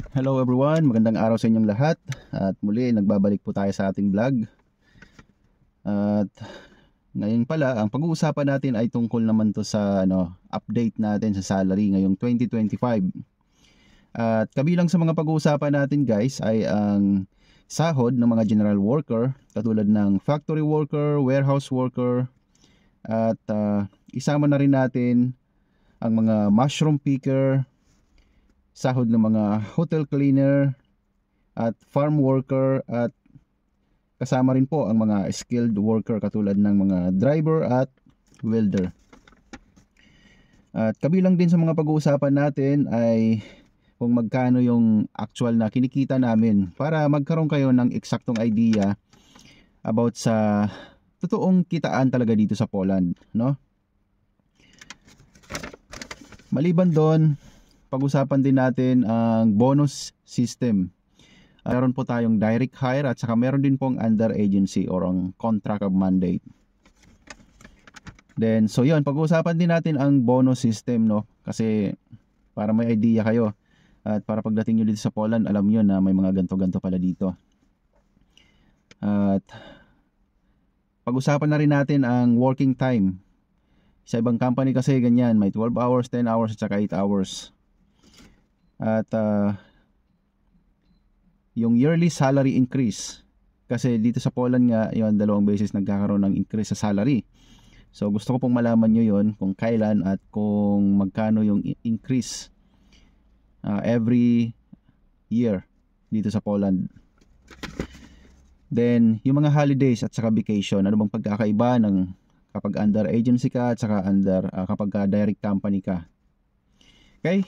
Hello everyone, magandang araw sa inyong lahat. At muli, nagbabalik po tayo sa ating vlog. At ngayon pala, ang pag-uusapan natin ay tungkol naman to sa update natin sa salary ngayong 2025. At kabilang sa mga pag-uusapan natin guys ay ang sahod ng mga general worker, katulad ng factory worker, warehouse worker, at isama na rin natin ang mga mushroom picker, sahod ng mga hotel cleaner at farm worker, at kasama rin po ang mga skilled worker katulad ng mga driver at welder. At kabilang din sa mga pag-uusapan natin ay kung magkano yung actual na kinikita namin para magkaroon kayo ng eksaktong idea about sa totoong kitaan talaga dito sa Poland, no? Maliban doon, pag-usapan din natin ang bonus system. Meron po tayong direct hire at saka meron din pong under agency or ang contract of mandate. Then, so yun, pag-usapan din natin ang bonus system, no? Kasi para may idea kayo at para pagdating nyo dito sa Poland, alam nyo na may mga ganto-ganto pala dito. At pag-usapan na rin natin ang working time. Sa ibang company kasi ganyan, may 12 hours, 10 hours at saka 8 hours. At yung yearly salary increase, kasi dito sa Poland nga, yun, 2 beses nagkakaroon ng increase sa salary. So gusto ko pong malaman nyo yun, kung kailan at kung magkano yung increase every year dito sa Poland. Then yung mga holidays at saka vacation, ano bang pagkakaiba ng kapag under agency ka at saka under kapag direct company ka. Okay?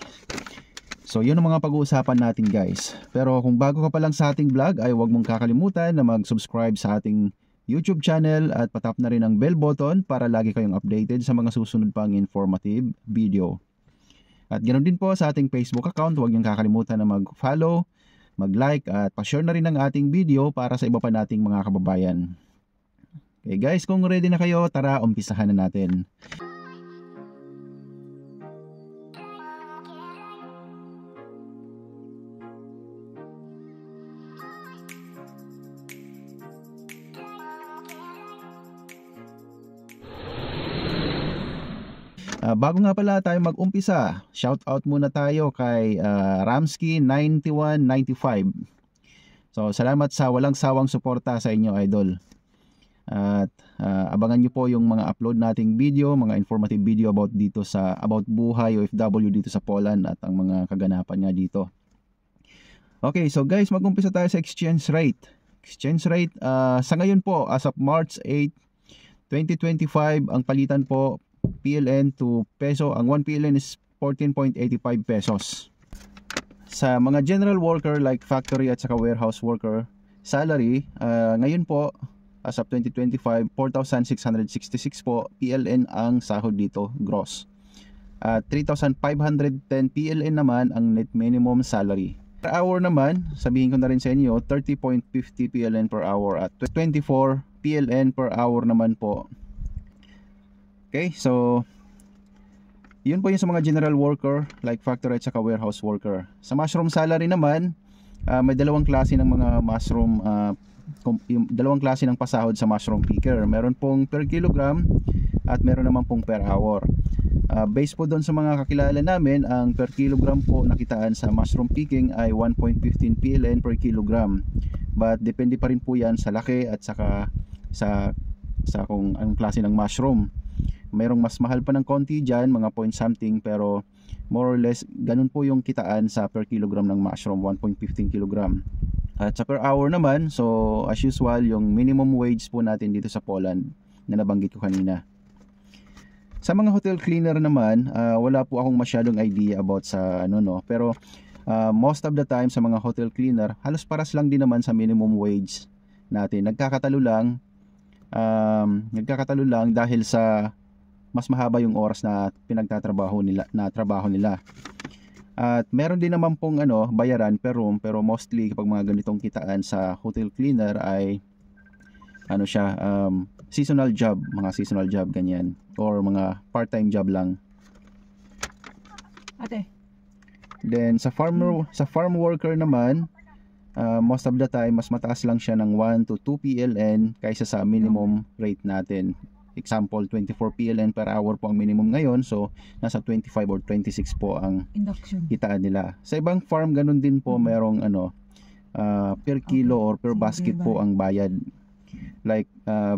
So yun ang mga pag-uusapan natin guys. Pero kung bago ka pa lang sa ating vlog ay huwag mong kakalimutan na mag-subscribe sa ating YouTube channel at patap na rin ang bell button para lagi kayong updated sa mga susunod pang informative video. At ganoon din po sa ating Facebook account, huwag niyong kakalimutan na mag-follow, mag-like at pa-share na rin ang ating video para sa iba pa nating mga kababayan. Okay guys, kung ready na kayo, tara umpisahan na natin. Bago nga pala tayo mag-umpisa, shout out muna tayo kay Ramsky9195. So salamat sa walang sawang suporta sa inyo idol. At abangan nyo po yung mga upload nating video, mga informative video about buhay OFW dito sa Poland at ang mga kaganapan nga dito. Okay, so guys, mag-umpisa tayo sa exchange rate. Exchange rate sa ngayon po, as of March 8, 2025, ang palitan po PLN to peso, ang 1 PLN is 14.85 pesos. Sa mga general worker like factory at saka warehouse worker, salary ngayon po as of 2025, 4,666 po PLN ang sahod dito, gross. 3,510 PLN naman ang net minimum salary. Per hour naman, sabihin ko na rin sa inyo, 30.50 PLN per hour at 24 PLN per hour naman po. Okay, so yun po yung sa mga general worker like factory at saka warehouse worker. Sa mushroom salary naman, may dalawang klase ng mga mushroom, dalawang klase ng pasahod sa mushroom picker. Meron pong per kilogram at meron naman pong per hour. Based po doon sa mga kakilala namin, ang per kilogram po nakitaan sa mushroom picking ay 1.15 PLN per kilogram. But depende pa rin po yan sa laki at saka sa kung anong klase ng mushroom. Mayroong mas mahal pa ng konti dyan, mga point something, pero more or less ganun po yung kitaan sa per kilogram ng mushroom, 1.15 kilogram. At sa per hour naman, so as usual, yung minimum wage po natin dito sa Poland na nabanggit ko kanina. Sa mga hotel cleaner naman, wala po akong masyadong idea about sa pero most of the time sa mga hotel cleaner, halos paras lang din naman sa minimum wage natin. Nagkakatalo lang dahil sa mas mahaba yung oras na trabaho nila. At meron din naman pong bayaran per room, pero mostly kapag mga ganitong kitaan sa hotel cleaner ay seasonal job, mga seasonal job ganyan, or mga part-time job lang. Ate, Then sa farm worker naman, most of the time mas mataas lang siya ng 1 to 2 PLN kaysa sa minimum rate natin. Example, 24 PLN per hour po ang minimum ngayon, so nasa 25 or 26 po ang kitaan nila. Sa ibang farm ganun din po, merong per kilo or per basket po ang bayad. Like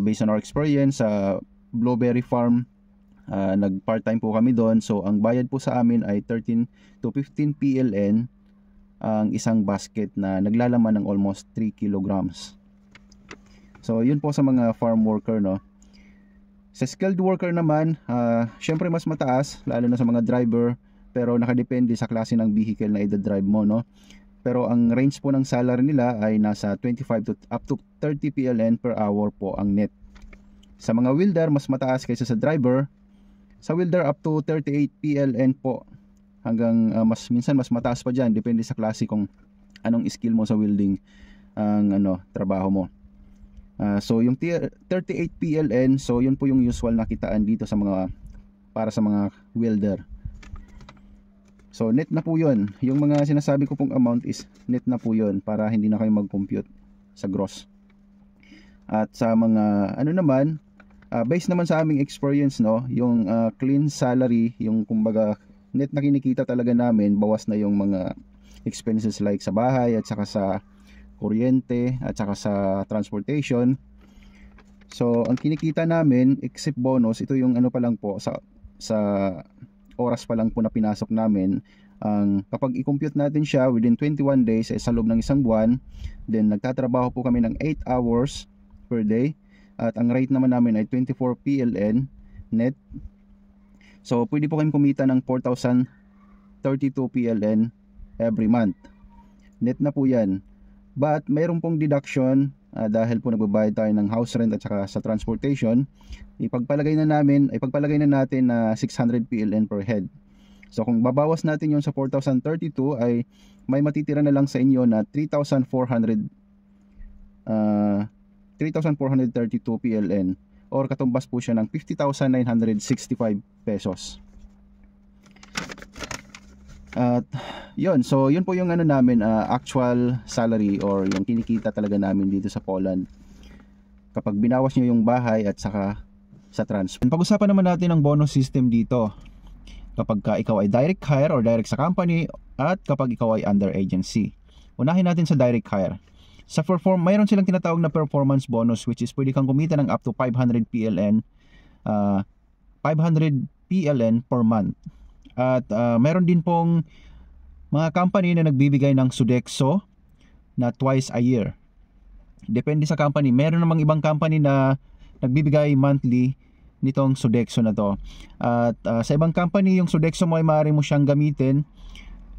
based on our experience sa blueberry farm, nag part-time po kami doon, so ang bayad po sa amin ay 13 to 15 PLN ang isang basket na naglalaman ng almost 3 kilograms. So yun po sa mga farm worker, no. Sa skilled worker naman, syempre mas mataas, lalo na sa mga driver, pero nakadepende sa klase ng vehicle na i-drive mo, no. Pero ang range po ng salary nila ay nasa 25 to up to 30 PLN per hour po ang net. Sa mga welder, mas mataas kaysa sa driver. Sa welder, up to 38 PLN po, hanggang minsan mas mataas pa dyan, depende sa klase kung anong skill mo sa welding ang trabaho mo. So yung 38 PLN, so yun po yung usual na kitaan dito sa para sa mga welder. So net na po yun. Yung mga sinasabi ko pong amount is net na po yun, para hindi na kayo mag-compute sa gross. At sa mga naman, based naman sa aming experience, no, yung clean salary, yung kumbaga net na kinikita talaga namin, bawas na yung mga expenses like sa bahay at saka sa kuryente at saka sa transportation. So ang kinikita namin except bonus, ito yung pa lang po sa oras pa lang po na pinasok namin. Kapag i-compute natin siya within 21 days, sa loob ng isang buwan, then nagtatrabaho po kami ng 8 hours per day, at ang rate naman namin ay 24 PLN net. So pwede po kayong kumita ng 4,032 PLN every month. Net na po yan. But mayroon pong deduction dahil po nagbabayad tayo ng house rent at saka sa transportation. Ipagpalagay na natin na 600 PLN per head. So kung babawas natin yung sa 4,032, ay may matitira na lang sa inyo na 3,432 PLN, or katumbas po siya ng 50,965 pesos. At yun, so yun po yung namin, actual salary or yung kinikita talaga namin dito sa Poland kapag binawas nyo yung bahay at saka sa transport. Pag-usapan naman natin ang bonus system dito kapag ikaw ay direct hire or direct sa company, at kapag ikaw ay under agency. Unahin natin sa direct hire. Sa mayroon silang tinatawag na performance bonus, which is pwede kang kumita ng up to 500 PLN per month. At meron din pong mga company na nagbibigay ng Sodexo na twice a year. Depende sa company. Meron namang ibang company na nagbibigay monthly nitong Sodexo na to. At sa ibang company, yung Sodexo mo ay maaari mo siyang gamitin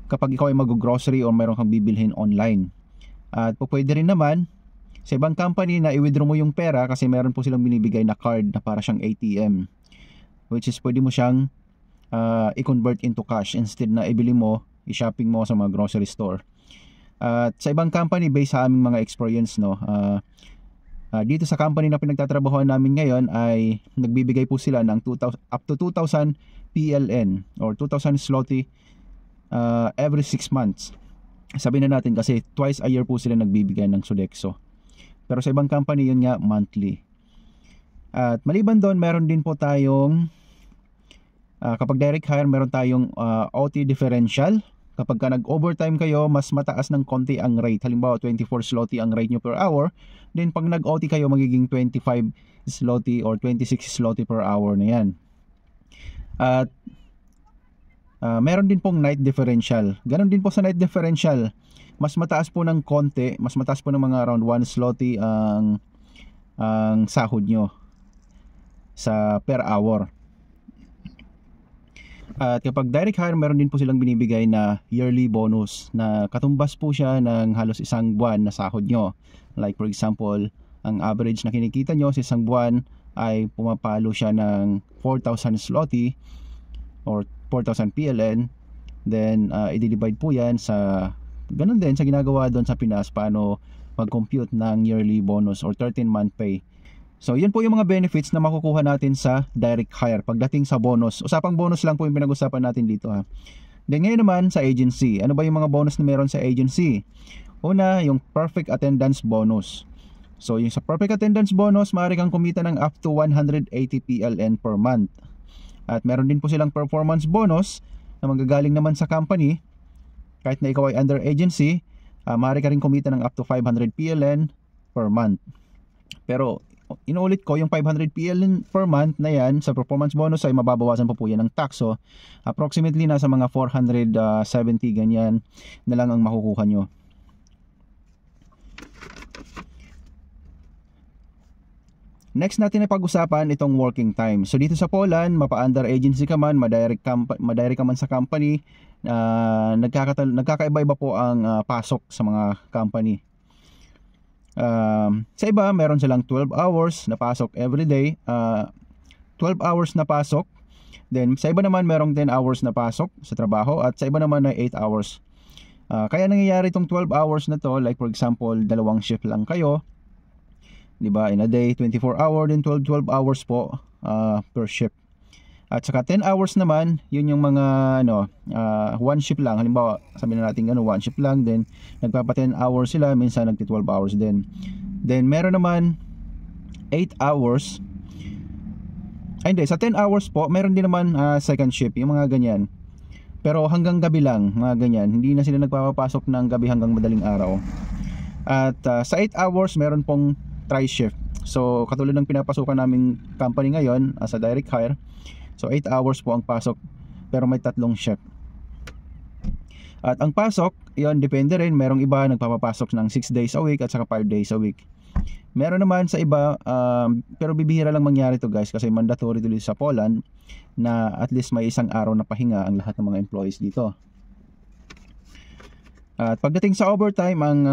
kapag ikaw ay mag-grocery or meron kang bibilhin online. At pwede rin naman sa ibang company na i-withdraw mo yung pera, kasi meron po silang binibigay na card na para siyang ATM, which is pwede mo siyang i-convert into cash instead na ibili mo, i-shopping mo sa mga grocery store. At sa ibang company, based sa aming mga experience, no, dito sa company na pinagtatrabahoan namin ngayon ay nagbibigay po sila ng up to 2,000 PLN or 2,000 zloty every 6 months. Sabi na natin kasi twice a year po sila nagbibigay ng Sodexo. Pero sa ibang company, yun nga, monthly. At maliban doon, meron din po tayong kapag direct hire, meron tayong OT differential. Kapag ka nag-overtime kayo, mas mataas ng konti ang rate. Halimbawa 24 zloty ang rate nyo per hour. Then pag nag-OT kayo, magiging 25 zloty or 26 zloty per hour na yan. At meron din pong night differential. Ganon din po sa night differential. Mas mataas po ng konti, mas mataas po ng mga around 1 zloty ang sahod nyo sa per hour. At kapag direct hire, meron din po silang binibigay na yearly bonus na katumbas po siya ng halos isang buwan na sahod nyo. Like for example, ang average na kinikita nyo sa isang buwan ay pumapalo siya ng 4,000 zloty or 4,000 PLN. Then i-divide po yan sa ganun din sa ginagawa doon sa Pinas, paano mag-compute ng yearly bonus or 13-month pay. So yun po yung mga benefits na makukuha natin sa direct hire pagdating sa bonus. Usapang bonus lang po yung pinag-usapan natin dito, ha. Then ngayon naman sa agency, ano ba yung mga bonus na meron sa agency? Una, yung perfect attendance bonus. So yung sa perfect attendance bonus, maaari kang kumita ng up to 180 PLN per month. At meron din po silang performance bonus na manggagaling naman sa company. Kahit na ikaw ay under agency, maaari ka rin kumita ng up to 500 PLN per month. Pero inuulit ko, yung 500 PLN per month na yan sa performance bonus ay mababawasan pa po yan ng tax. So approximately nasa mga 470 ganyan na lang ang makukuha nyo. Next natin ay pag-usapan itong working time. So dito sa Poland, mapa-under agency ka man, madirect ka man sa company, nagkakaiba-iba po ang pasok sa mga company. Sa iba, meron silang 12 hours na pasok every day, 12 hours na pasok. Then sa iba naman, merong 10 hours na pasok sa trabaho, at sa iba naman ay 8 hours. Kaya nangyayari itong 12 hours na to, like for example, dalawang shift lang kayo, diba, in a day, 24 hour, then 12 hours po per shift. At saka 10 hours naman, yun yung mga one shift lang. Halimbawa, sabihin na natin one shift lang, then nagpapa 10 hours sila, minsan nagti 12 hours din. Then meron naman 8 hours. Ay hindi, sa 10 hours po, meron din naman second shift, yung mga ganyan. Pero hanggang gabi lang, mga ganyan. Hindi na sila nagpapapasok ng gabi hanggang madaling araw. At sa 8 hours, meron pong tri-shift. So katulad ng pinapasukan naming company ngayon as a direct hire, so 8 hours po ang pasok, pero may 3 shift. At ang pasok, yon depende rin. Merong iba nagpapapasok ng 6 days a week at saka 5 days a week. Meron naman sa iba, pero bibihira lang mangyari to guys, kasi mandatory dito sa Poland na at least may isang araw na pahinga ang lahat ng mga employees dito. At pagdating sa overtime, ang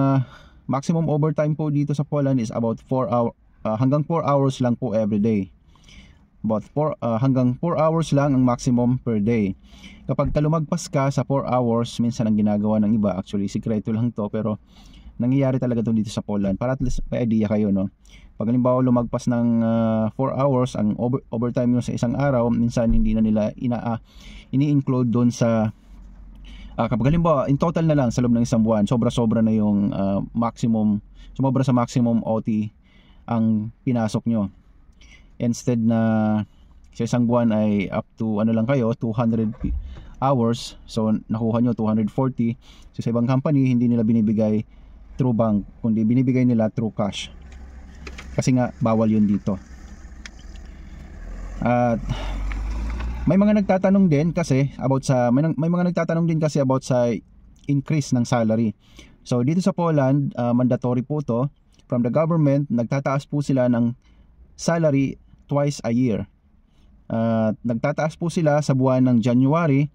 maximum overtime po dito sa Poland is about 4 hours, hanggang 4 hours lang po every day. About hanggang 4 hours lang ang maximum per day. Kapag lumagpas ka sa 4 hours, minsan ang ginagawa ng iba, actually sikreto lang to, pero nangyayari talaga to dito sa Poland, para at least may idea kayo, no? Pag halimbawa lumagpas ng 4 hours ang overtime nyo sa isang araw, minsan hindi na nila ini-include doon sa kapag halimbawa in total na lang sa loob ng isang buwan, sobra-sobra na yung maximum, sumobra sa maximum OT ang pinasok nyo. Instead na sa isang buwan ay up to lang kayo, 200 hours, so nakuha nyo 240. So sa ibang company, hindi nila binibigay through bank, kundi binibigay nila through cash, kasi nga bawal yun dito. At may mga nagtatanong din kasi about sa increase ng salary. So dito sa Poland, mandatory po to from the government. Nagtataas po sila ng salary twice a year. Nagtataas po sila sa buwan ng January.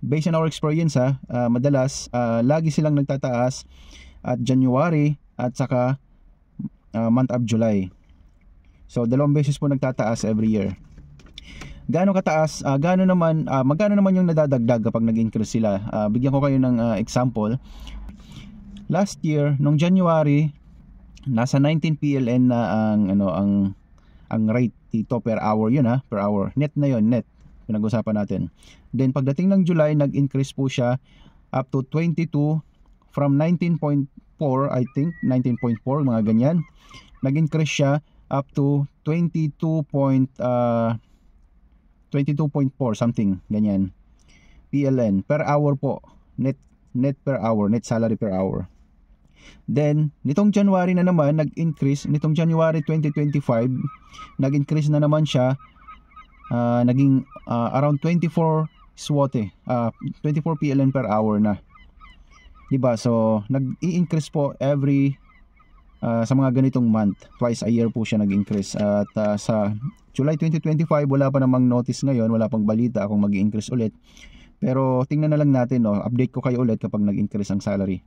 Based on our experience, madalas lagi silang nagtataas at January at saka month of July. So dalawang beses po nagtataas every year. Gaano kataas, magkano naman yung nadadagdag kapag nag-increase sila? Bigyan ko kayo ng example. Last year, nung January, nasa 19 PLN na ang rate dito per hour, yun per hour. Net na yun, net. Pinag-usapan natin. Then pagdating ng July, nag-increase po siya up to 22 from 19.4, I think, 19.4, mga ganyan. Nag-increase siya up to 22.4 something ganyan PLN per hour po, net per hour, net salary per hour. Then nitong January na naman nag-increase, nitong January 2025 nag-increase na naman siya, naging around 24 zloty, 24 PLN per hour na, diba? So nag-i-increase po every sa mga ganitong month, twice a year po siya nag-increase. At sa July 2025 wala pa namang notice ngayon, wala pang balita kung mag-i-increase ulit, pero tingnan na lang natin, update ko kayo ulit kapag nag-increase ang salary.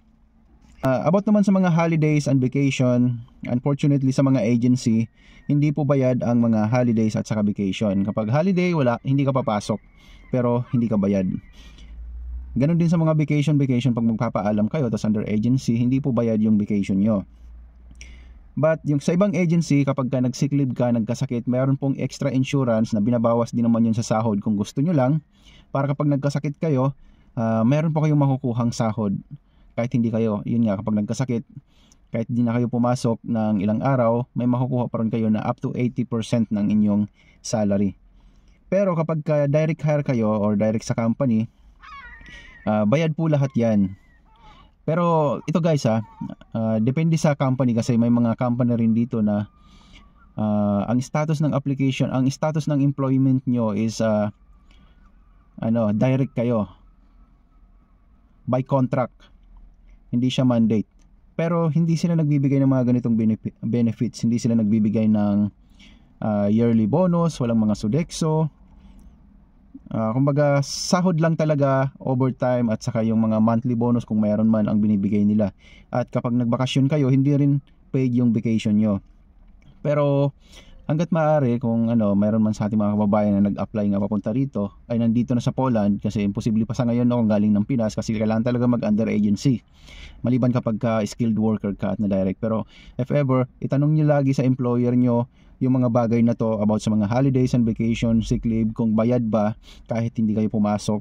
About naman sa mga holidays and vacation, unfortunately sa mga agency, hindi po bayad ang mga holidays at saka vacation. Kapag holiday, hindi ka papasok, pero hindi ka bayad. Ganon din sa mga vacation pag magpapaalam kayo tapos under agency, hindi po bayad yung vacation nyo. But yung sa ibang agency, kapag ka nag-sick leave ka, nagkasakit, mayroon pong extra insurance na binabawas din naman yun sa sahod kung gusto nyo lang, para kapag nagkasakit kayo, meron po kayong makukuhang sahod kahit hindi kayo, yun nga, kapag nagkasakit, kahit di na kayo pumasok ng ilang araw, may makukuha pa rin kayo na up to 80% ng inyong salary. Pero kapag direct hire kayo or direct sa company, bayad po lahat yan. Pero ito guys depende sa company, kasi may mga company rin dito na ang status ng application, ang status ng employment nyo is direct kayo by contract, hindi siya mandate. Pero hindi sila nagbibigay ng mga ganitong benefits, hindi sila nagbibigay ng yearly bonus, walang mga sodexo. Kumbaga sahod lang talaga, overtime, at saka yung mga monthly bonus kung mayroon man ang binibigay nila. At kapag nagbakasyon kayo, hindi rin paid yung vacation nyo. Pero hanggat maaari, kung mayroon man sa ating mga kababayan na nag-apply nga papunta rito, ay nandito na sa Poland, kasi imposible pa sa ngayon kung galing ng Pinas, kasi kailangan talaga mag-under agency, maliban kapag skilled worker ka at na direct. Pero if ever, itanong nyo lagi sa employer nyo yung mga bagay na to about sa mga holidays and vacation, sick leave, kung bayad ba kahit hindi kayo pumasok,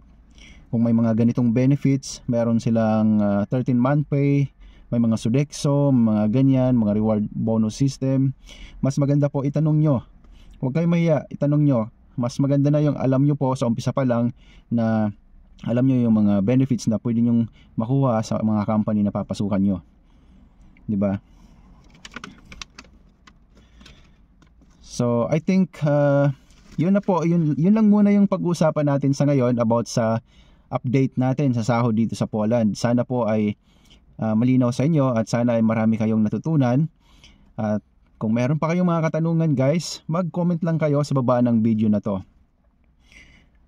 kung may mga ganitong benefits, meron silang 13-month pay, may mga sodexo, mga ganyan, mga reward bonus system. Mas maganda po itanong nyo, huwag kayong mahiya, itanong nyo. Mas maganda na yung alam nyo po sa umpisa pa lang, na alam nyo yung mga benefits na pwede nyong makuha sa mga company na papasukan nyo, diba? So I think yun na po, yun lang muna yung pag-uusapan natin sa ngayon about sa update natin sa sahod dito sa Poland. Sana po ay malinaw sa inyo, at sana ay marami kayong natutunan. At kung meron pa kayong mga katanungan guys, mag-comment lang kayo sa baba ng video na to.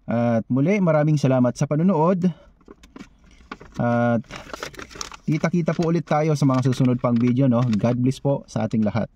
At muli, maraming salamat sa panonood, at kita-kita po ulit tayo sa mga susunod pang video, no? God bless po sa ating lahat.